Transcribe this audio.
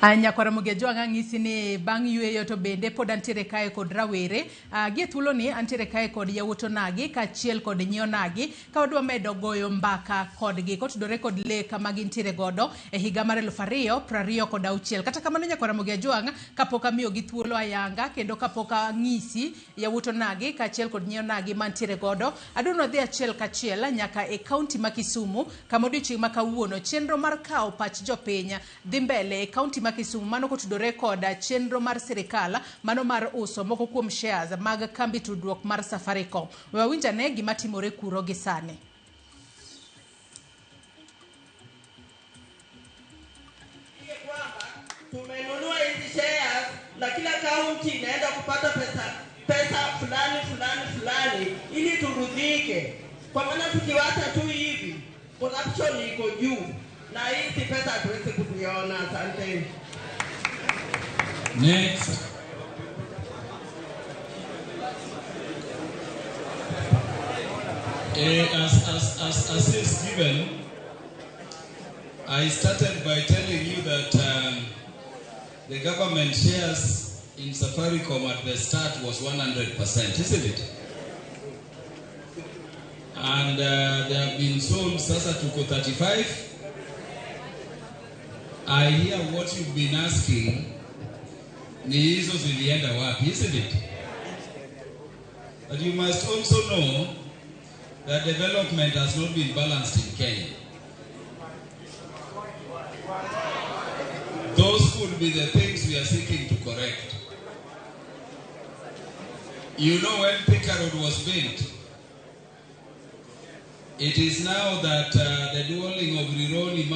Nyakwara Mugejo ang'isi ni bang' yueyo to bende pod antiere kae kod rawere. Gie thuolo ni antiere kae kod yawuoto nagi kaachiel kod nyio nagi ka wadwa medo goyo mbaka kodgi kotudore kod lek ma gintiere godo e higa mar 2026. Kata kamano Nyakwara Mugejo kapok amiyo gi thuolo ayanga kendo kapok ang'isi yawuoto nagi kaachiel kod nyio nagi mantiere godo, adwa dhi achiel kachiel nyaka e kaunti ma Kisumu kama odiochieng' ma kawuono chenro mar kawo pach jopiny dhi mbele e kaunti ma Kisumu mano kotudore kod chenro mar sirikal mano mar uso moko kuom shares mag kambi tudruok mar Safaricom. Wawinjane gima timore kuro gi sani. Tumenunua hizi shares na kila kaunti inaenda kupata pesa fulani ili turudhike. Kwa maana tukiwacha tu hivi corruption iko juu na hizi pesa hatuwezi kuziona. Asante. Next. As is given, I started by telling you that the government shares in Safaricom at the start was 100%, isn't it? And they have been sold sasa to 35. I hear what you've been asking. Ni hizo zilienda wapi, isn't it? But you must also know that development has not been balanced in Kenya. Those could be the things we are seeking to correct. You know, when Thika Road was built, it is now that the dwelling of Rironi